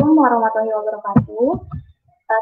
Assalamualaikum warahmatullahi wabarakatuh.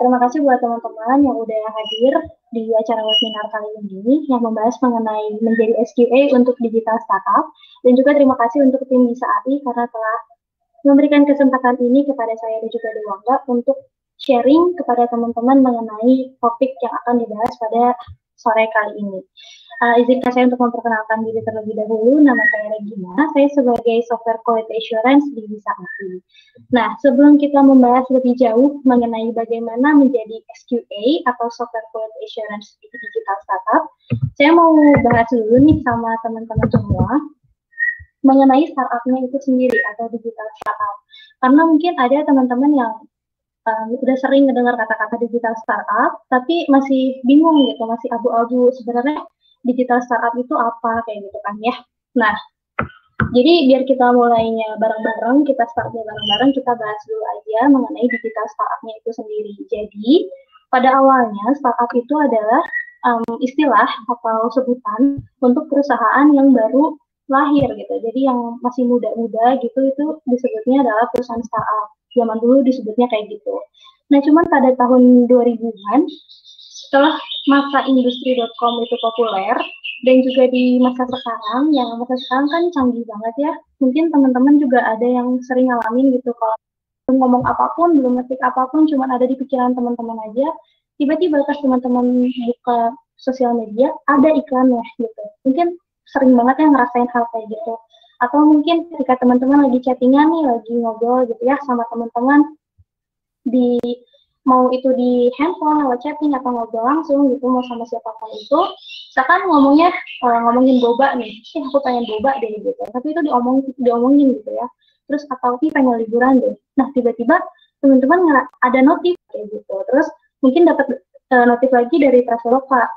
Terima kasih buat teman-teman yang udah hadir di acara webinar kali ini yang membahas mengenai menjadi SQA untuk digital startup. Dan juga terima kasih untuk tim Bisa AI karena telah memberikan kesempatan ini kepada saya dan juga Dewangga untuk sharing kepada teman-teman mengenai topik yang akan dibahas pada sore kali ini. Izinkan saya untuk memperkenalkan diri terlebih dahulu. Nama saya Regina, saya sebagai Software Quality Assurance di Bisa AI. Nah, sebelum kita membahas lebih jauh mengenai bagaimana menjadi SQA atau Software Quality Assurance di digital startup, saya mau bahas dulu nih sama teman-teman semua mengenai startupnya itu sendiri atau digital startup. Karena mungkin ada teman-teman yang udah sering mendengar kata-kata digital startup, tapi masih bingung gitu, masih abu-abu sebenarnya digital startup itu apa, kayak gitu kan ya. Nah, jadi biar kita mulainya bareng-bareng, kita startnya bareng-bareng, kita bahas dulu aja mengenai digital startupnya itu sendiri. Jadi, pada awalnya startup itu adalah istilah atau sebutan untuk perusahaan yang baru lahir gitu. Jadi yang masih muda-muda gitu itu disebutnya adalah perusahaan startup. Zaman dulu disebutnya kayak gitu. Nah, cuman pada tahun 2000-an setelah masa industri.com itu populer dan juga di masa sekarang, yang masa sekarang kan canggih banget ya. Mungkin teman-teman juga ada yang sering ngalamin gitu kalau ngomong apapun, belum ngetik apapun, cuma ada di pikiran teman-teman aja. Tiba-tiba pas teman-teman buka sosial media, ada iklannya gitu. Mungkin sering banget ya ngerasain hal kayak gitu. Atau mungkin ketika teman-teman lagi chattingan nih, lagi ngobrol gitu ya sama teman-teman di mau itu di handphone, lewat chatting atau ngobrol langsung gitu, mau sama siapapun itu, misalkan ngomongin boba nih, aku pengen boba deh gitu, tapi itu diomongin gitu ya, terus atau pengen liburan deh, nah tiba-tiba teman-teman ada notif kayak gitu, terus mungkin dapat notif lagi dari Traveloka,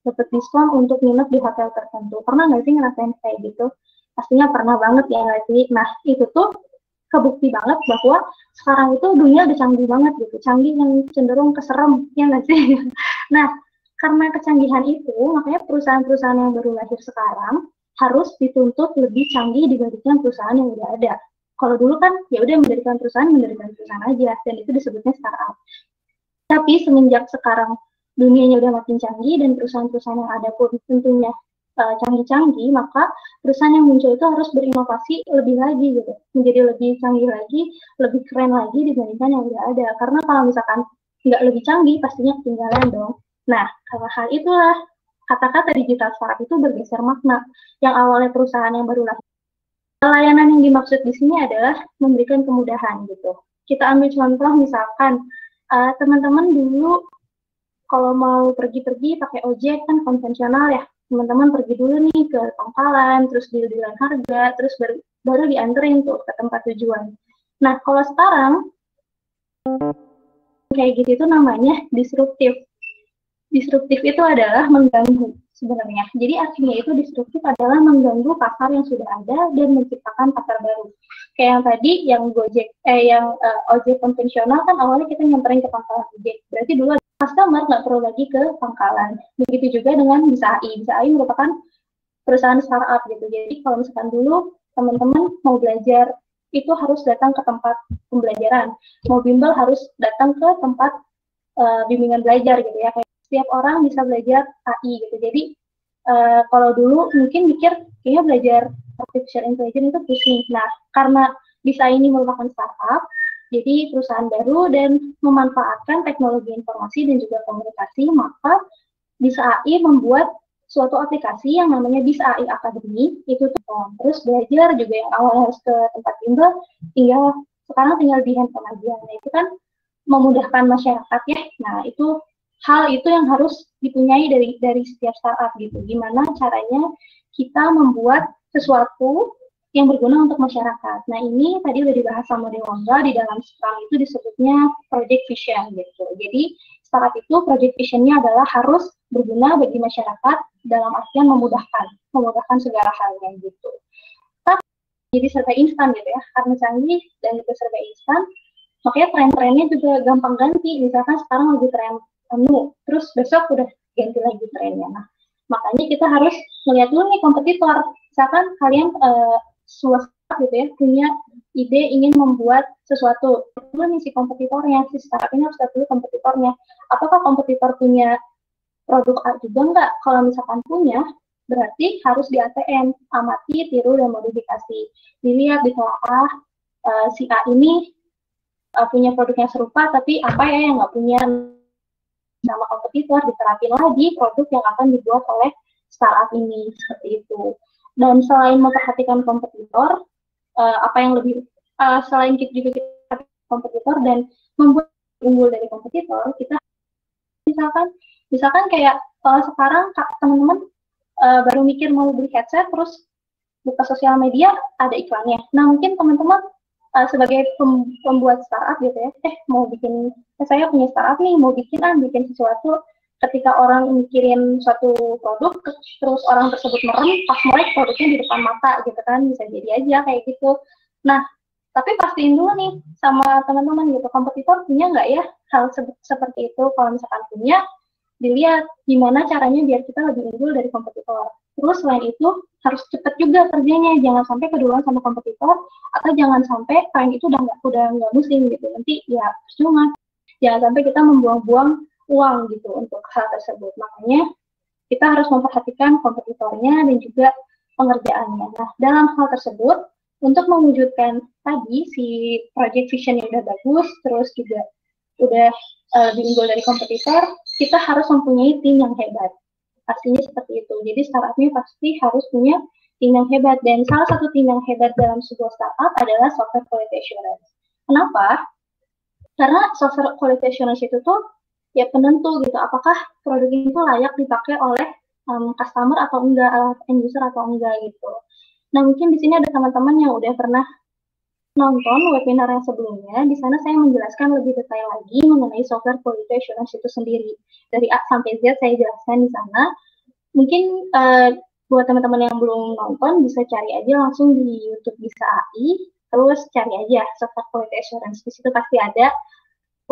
dapat diskon untuk nginep di hotel tertentu. Pernah nggak sih ngerasain kayak gitu? Pastinya pernah banget ya nggak sih? Nah itu tuh kebukti banget bahwa sekarang itu dunia udah canggih banget gitu, canggih yang cenderung keserem, ya nggak sih? Nah, karena kecanggihan itu, makanya perusahaan-perusahaan yang baru lahir sekarang harus dituntut lebih canggih dibandingkan perusahaan yang udah ada. Kalau dulu kan, ya udah mendirikan perusahaan aja, dan itu disebutnya startup. Tapi semenjak sekarang dunianya udah makin canggih dan perusahaan-perusahaan yang ada pun tentunya canggih-canggih, maka perusahaan yang muncul itu harus berinovasi lebih lagi gitu, menjadi lebih canggih lagi, lebih keren lagi dibandingkan yang udah ada. Karena kalau misalkan nggak lebih canggih, pastinya ketinggalan dong. Nah, karena hal itulah kata-kata digital startup itu bergeser makna. Yang awalnya perusahaan yang baru lahir, layanan yang dimaksud di sini adalah memberikan kemudahan gitu. Kita ambil contoh misalkan teman-teman dulu kalau mau pergi-pergi pakai ojek kan konvensional ya, teman-teman pergi dulu nih ke pangkalan, terus deal-dealan harga, terus baru dianterin tuh ke tempat tujuan. Nah, kalau sekarang kayak gitu itu namanya disruptif. Disruptif itu adalah mengganggu sebenarnya. Jadi artinya itu disruptif adalah mengganggu pasar yang sudah ada dan menciptakan pasar baru. Kayak yang tadi yang ojek konvensional kan awalnya kita nyamperin ke pangkalan ojek. Berarti dulu customer nggak perlu lagi ke pangkalan. Begitu juga dengan Bisa AI. Bisa AI merupakan perusahaan startup gitu. Jadi kalau misalkan dulu teman-teman mau belajar itu harus datang ke tempat pembelajaran. Mau bimbel harus datang ke tempat bimbingan belajar gitu ya. Kayak setiap orang bisa belajar AI gitu. Jadi kalau dulu mungkin mikir kayaknya belajar artificial intelligence itu pusing. Nah, karena Bisa ini merupakan startup, jadi perusahaan baru dan memanfaatkan teknologi informasi dan juga komunikasi, maka Bisa AI membuat suatu aplikasi yang namanya Bisa AI Academy, itu terus belajar juga yang awalnya harus ke tempat bimbel, sekarang tinggal di handphone aja. Nah, itu kan memudahkan masyarakat ya. Nah, hal itu yang harus dipunyai dari setiap startup gitu. Gimana caranya kita membuat sesuatu yang berguna untuk masyarakat. Nah, ini tadi udah dibahas sama Dewangga, di dalam Scrum itu disebutnya project vision gitu. Jadi, startup itu project vision-nya adalah harus berguna bagi masyarakat dalam artian memudahkan segala halnya gitu. Tapi jadi serba instan gitu ya, karena canggih dan itu serba instan, makanya tren-trennya juga gampang ganti. Misalkan sekarang lagi tren menu, terus besok udah ganti lagi trennya. Nah, makanya kita harus melihat dulu nih kompetitor. Misalkan kalian swasta gitu ya, punya ide ingin membuat sesuatu, dulu nih si kompetitornya, si startup ini harus lihat dulu kompetitornya. Apakah kompetitor punya produk A juga enggak? Kalau misalkan punya, berarti harus di ATM, amati, tiru, dan modifikasi. Dilihat, ditelaah, si A ini punya produk yang serupa, tapi apa ya yang nggak punya sama kompetitor, diterapin lagi produk yang akan dibuat oleh startup ini, seperti itu. Dan selain memperhatikan kompetitor, apa yang lebih, selain kita juga kita kompetitor dan membuat unggul dari kompetitor, kita misalkan kayak sekarang teman-teman baru mikir mau beli headset, terus buka sosial media ada iklannya. Nah mungkin teman-teman sebagai pembuat startup gitu ya, mau bikin, saya punya startup nih, mau bikin sesuatu, ketika orang mikirin suatu produk, terus orang tersebut merem, pas mulai produknya di depan mata gitu kan, bisa jadi aja kayak gitu. Nah, tapi pastiin dulu nih sama teman-teman gitu, kompetitor punya nggak ya hal seperti itu. Kalau misalkan punya, dilihat gimana caranya biar kita lebih unggul dari kompetitor. Terus selain itu harus cepat juga kerjanya, jangan sampai keduluan sama kompetitor, atau jangan sampai tren itu udah nggak musim gitu, nanti ya percuma. Jangan sampai kita membuang-buang uang gitu untuk hal tersebut. Makanya kita harus memperhatikan kompetitornya dan juga pengerjaannya. Nah, dalam hal tersebut, untuk mewujudkan tadi si project vision-nya udah bagus, terus juga udah lebih unggul dari kompetitor, kita harus mempunyai tim yang hebat. Pastinya seperti itu. Jadi startup-nya pasti harus punya tim yang hebat. Dan salah satu tim yang hebat dalam sebuah startup adalah software quality assurance. Kenapa? Karena software quality assurance itu tuh ya penentu gitu, apakah produk itu layak dipakai oleh customer atau enggak, end user atau enggak gitu. Nah mungkin di sini ada teman-teman yang udah pernah nonton webinar yang sebelumnya. Di sana saya menjelaskan lebih detail lagi mengenai software quality assurance itu sendiri. Dari A sampai Z saya jelaskan di sana. Mungkin buat teman-teman yang belum nonton bisa cari aja langsung di YouTube Bisa AI, terus cari aja software quality assurance. Di situ pasti ada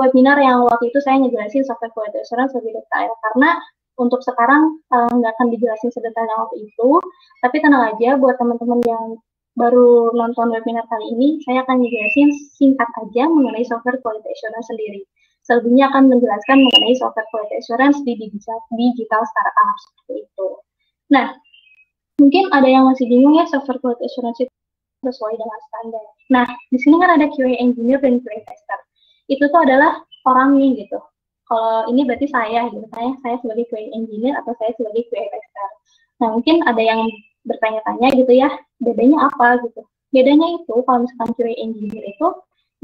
webinar yang waktu itu saya ngejelasin software quality assurance lebih detail, karena untuk sekarang nggak akan dijelasin sedetail yang waktu itu, tapi tenang aja buat teman-teman yang baru nonton webinar kali ini, saya akan menjelaskan singkat aja mengenai software quality assurance sendiri. Selebihnya akan menjelaskan mengenai software quality assurance di digital startup, seperti itu. Nah, mungkin ada yang masih bingung ya, software quality assurance itu sesuai dengan standar. Nah, di sini kan ada QA engineer dan QA tester. Itu tuh adalah orangnya gitu. Kalau ini berarti saya gitu, saya sebagai QA engineer atau saya sebagai QA tester. Nah, mungkin ada yang bertanya-tanya gitu ya, bedanya apa gitu. Bedanya itu, kalau misalkan QA engineer itu,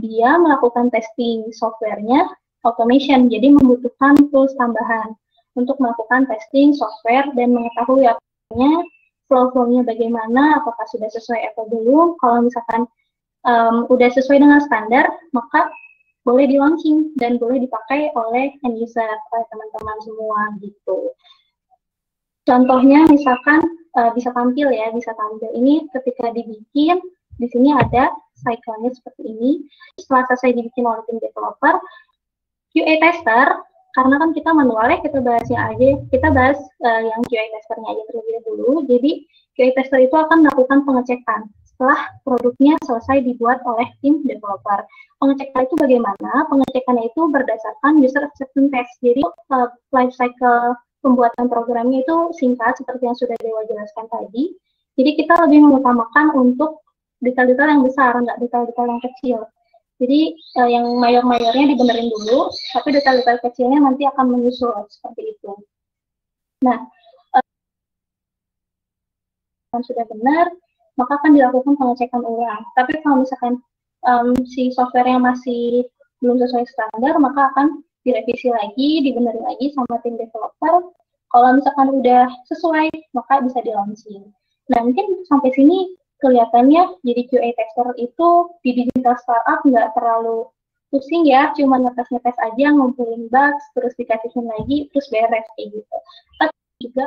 dia melakukan testing software-nya automation, jadi membutuhkan tools tambahan untuk melakukan testing software dan mengetahui apanya, flow-nya bagaimana, apakah sudah sesuai atau belum. Kalau misalkan udah sesuai dengan standar, maka boleh di launching dan boleh dipakai oleh end user, oleh teman-teman semua gitu. Contohnya misalkan bisa tampil ya, ini ketika dibikin, di sini ada cycle-nya seperti ini. Setelah selesai dibikin oleh tim developer, QA tester, karena kan kita manual ya, kita bahas yang QA testernya aja terlebih dahulu. Jadi QA tester itu akan melakukan pengecekan setelah produknya selesai dibuat oleh tim developer. Pengecekan itu bagaimana? Pengecekannya itu berdasarkan user acceptance test. Jadi life cycle pembuatan programnya itu singkat seperti yang sudah Dewa jelaskan tadi. Jadi kita lebih mengutamakan untuk detail-detail yang besar, nggak detail-detail yang kecil. Jadi yang mayor-mayornya dibenerin dulu, tapi detail-detail kecilnya nanti akan menyusul seperti itu. Nah, sudah benar, maka akan dilakukan pengecekan ulang. Tapi kalau misalkan si software-nya masih belum sesuai standar, maka akan direvisi lagi, dibenerin lagi sama tim developer. Kalau misalkan udah sesuai, maka bisa di-launching. Nah, mungkin sampai sini kelihatannya jadi QA tester itu di digital startup nggak terlalu pusing ya, cuma ngetes-ngetes aja, ngumpulin bugs, terus dikasihin lagi, terus beres kayak gitu. Tapi juga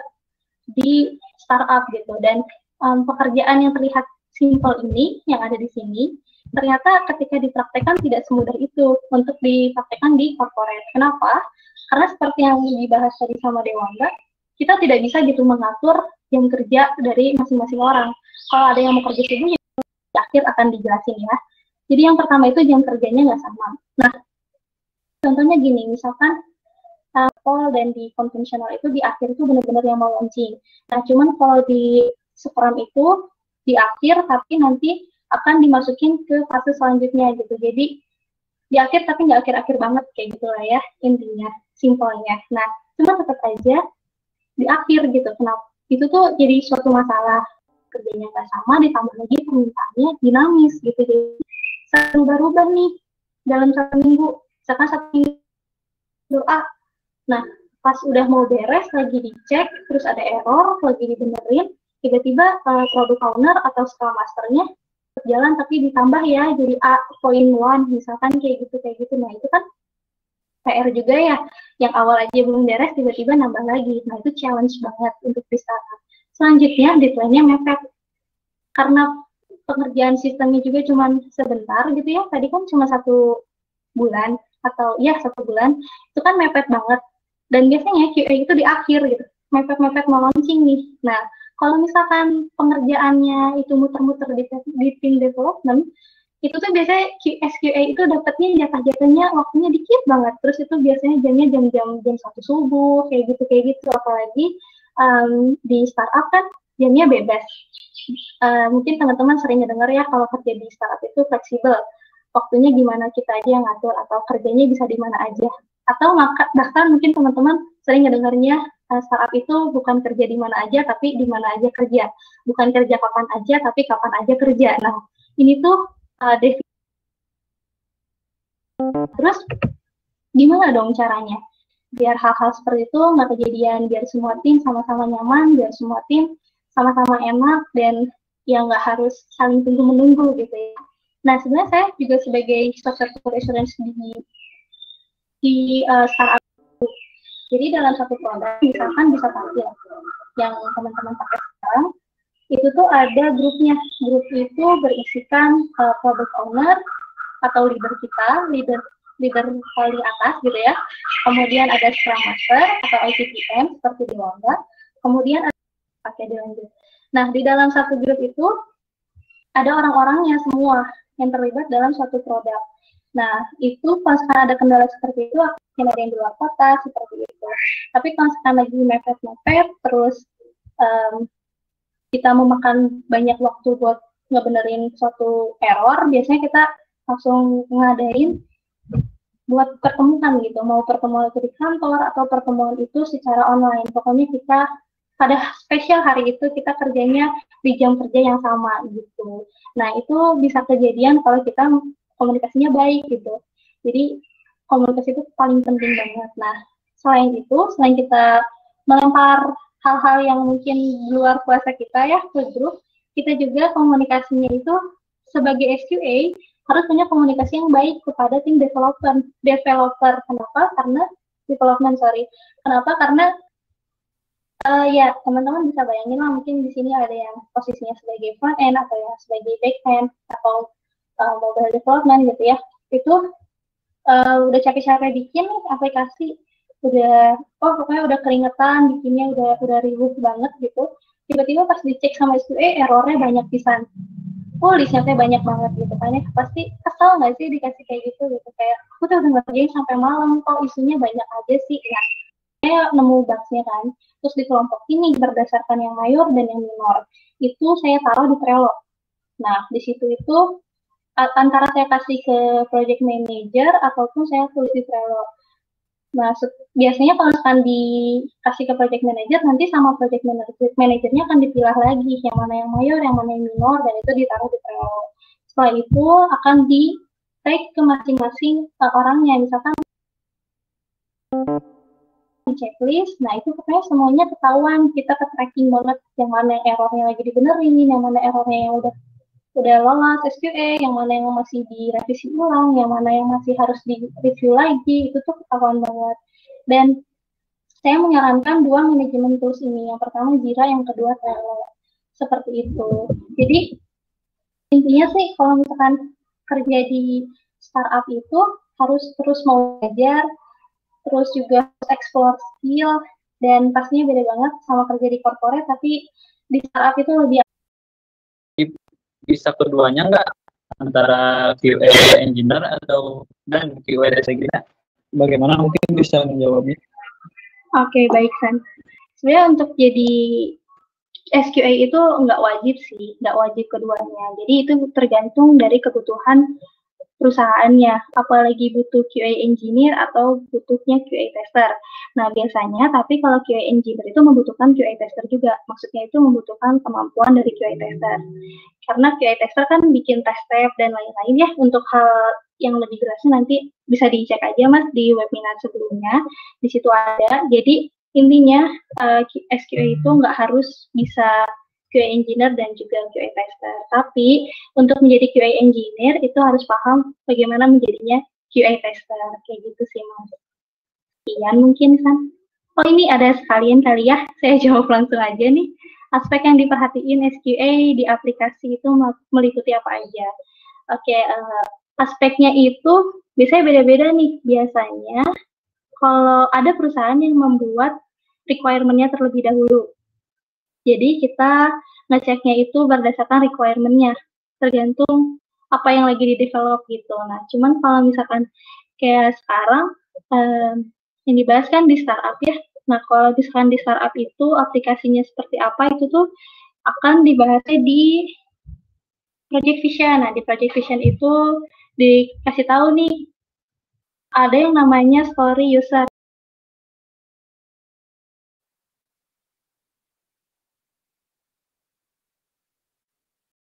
di startup gitu, dan pekerjaan yang terlihat simple ini, yang ada di sini, ternyata ketika dipraktekkan tidak semudah itu untuk dipraktekkan di corporate. Kenapa? Karena seperti yang dibahas tadi sama Dewangga, kita tidak bisa gitu mengatur jam kerja dari masing-masing orang. Kalau ada yang mau kerja subuh, ya di akhir akan dijelasin ya. Jadi yang pertama itu jam kerjanya nggak sama. Nah, contohnya gini, misalkan call dan di konvensional itu di akhir itu benar-benar yang mau launching. Nah, cuman kalau di Scrum itu di akhir tapi nanti akan dimasukin ke fase selanjutnya gitu. Jadi di akhir tapi nggak akhir-akhir banget kayak gitu lah ya intinya, simpelnya. Nah, cuma tetap aja di akhir gitu. Kenapa? Itu tuh jadi suatu masalah, kerjanya nggak sama, ditambah lagi permintaannya dinamis gitu. Jadi berubah-ubah nih dalam 1 minggu. Misalkan 1 minggu A. Nah, pas udah mau beres lagi dicek, terus ada error, lagi dibenerin, tiba-tiba product owner atau scrum masternya berjalan tapi ditambah ya jadi A.1 misalkan kayak gitu. Nah, itu kan PR juga ya, yang awal aja belum beres tiba-tiba nambah lagi. Nah, itu challenge banget untuk di startup. Selanjutnya deadline-nya mepet. Karena pengerjaan sistemnya juga cuma sebentar gitu ya, tadi kan cuma 1 bulan atau ya 1 bulan, itu kan mepet banget. Dan biasanya QA itu di akhir gitu, mepet-mepet mau launching nih. Nah, kalau misalkan pengerjaannya itu muter-muter di tim development, itu tuh biasanya SQA itu dapatnya jatah-jatahnya waktunya dikit banget. Terus itu biasanya jamnya jam 1 subuh, kayak gitu. Apalagi di startup kan jamnya bebas. Mungkin teman-teman sering dengar ya kalau kerja di startup itu fleksibel. Waktunya gimana kita aja yang ngatur atau kerjanya bisa di mana aja. Atau bahkan mungkin teman-teman sering dengarnya startup itu bukan kerja di mana aja tapi di mana aja kerja. Bukan kerja kapan aja tapi kapan aja kerja. Nah, ini tuh terus gimana dong caranya biar hal-hal seperti itu nggak kejadian, biar semua tim sama-sama nyaman, biar semua tim sama-sama enak dan yang nggak harus saling tunggu-menunggu gitu ya. Nah, sebenarnya saya juga sebagai software assurance di startup. Jadi dalam satu produk misalkan bisa tampil yang teman-teman pakai sekarang, itu tuh ada grupnya. Grup itu berisikan product owner atau leader kita, leader paling atas gitu ya. Kemudian ada Scrum Master atau ITPM seperti di Wanda. Kemudian ada pakai dilanjut. Nah, di dalam satu grup itu ada orang-orangnya semua yang terlibat dalam suatu produk. Nah, itu pas ada kendala seperti itu, akan ada yang di luar kota, seperti itu. Tapi kalau sekarang lagi mepet-mepet, terus kita memakan banyak waktu buat ngebenerin suatu error, biasanya kita langsung ngadain buat pertemuan gitu, mau pertemuan itu di kantor atau pertemuan itu secara online. Pokoknya kita pada spesial hari itu kita kerjanya di jam kerja yang sama gitu. Nah, itu bisa kejadian kalau kita komunikasinya baik gitu. Jadi komunikasi itu paling penting banget. Nah, selain itu, selain kita melempar hal-hal yang mungkin di luar kuasa kita ya ke grup, kita juga komunikasinya itu sebagai SQA harus punya komunikasi yang baik kepada tim developer. Kenapa? Karena Kenapa? Karena ya teman-teman bisa bayangin lah, mungkin di sini ada yang posisinya sebagai front end atau yang sebagai back end atau mobile development gitu ya. Itu udah capek-capek bikin aplikasi, pokoknya udah keringetan bikinnya, udah ribut banget gitu. Tiba-tiba pas dicek sama SQA errornya banyak pisan. Listnya banyak banget gitu kan ya, pasti kesel nggak sih dikasih kayak gitu kayak aku tuh udah ngerjain sampai malam kok isunya banyak aja sih. Nah, saya nemu bugsnya kan, terus di kelompok ini berdasarkan yang mayor dan yang minor itu saya taruh di Trello. Nah, di situ itu antara saya kasih ke project manager ataupun saya tulis di Trello. Nah, biasanya kalau akan dikasih ke project manager, nanti sama project manajernya akan dipilah lagi yang mana yang mayor, yang mana yang minor, dan itu ditaruh di Trello. Setelah itu akan di-tag ke masing-masing orangnya, misalkan di checklist. Nah, itu pokoknya semuanya ketahuan, kita ke tracking banget yang mana yang errornya lagi dibenerin, yang mana errornya yang udah lolos SQA, yang mana yang masih direvisi ulang, yang mana yang masih harus di-review lagi, itu tuh ketahuan banget. Dan saya menyarankan 2 manajemen tools ini, yang pertama Jira, yang kedua Trello. Seperti itu. Jadi, intinya sih kalau misalkan kerja di startup itu harus terus mau belajar, terus juga explore skill, dan pastinya beda banget sama kerja di corporate, tapi di startup itu lebih bisa keduanya nggak? antara QA engineer dan QA designer. Bagaimana mungkin bisa menjawabnya? Oke, baik San. Sebenarnya untuk jadi SQA itu nggak wajib sih, nggak wajib keduanya. Jadi itu tergantung dari kebutuhan perusahaannya, apalagi butuh QA engineer atau butuhnya QA tester. Nah, biasanya, tapi kalau QA engineer itu membutuhkan QA tester juga. Maksudnya itu membutuhkan kemampuan dari QA tester. Karena QA tester kan bikin test step dan lain-lain ya. Untuk hal yang lebih jelasnya nanti bisa dicek aja Mas di webinar sebelumnya. Di situ ada. Jadi intinya SQA itu nggak harus bisa QA engineer dan juga QA tester. Tapi untuk menjadi QA engineer itu harus paham bagaimana menjadinya QA tester. Kayak gitu sih Mas. Sekian mungkin San. Oh ini ada sekalian kali ya, saya jawab langsung aja nih. Aspek yang diperhatiin SQA di aplikasi itu meliputi apa aja? Oke, aspeknya itu biasanya beda-beda nih. Biasanya kalau ada perusahaan yang membuat requirement-nya terlebih dahulu. Jadi kita ngeceknya itu berdasarkan requirement-nya, tergantung apa yang lagi di-develop gitu. Nah, cuman kalau misalkan kayak sekarang, yang dibahas kan di startup ya. Nah, kalau misalkan di startup itu aplikasinya seperti apa, itu tuh akan dibahasnya di Project Vision. Nah, di Project Vision itu dikasih tahu nih, ada yang namanya story user.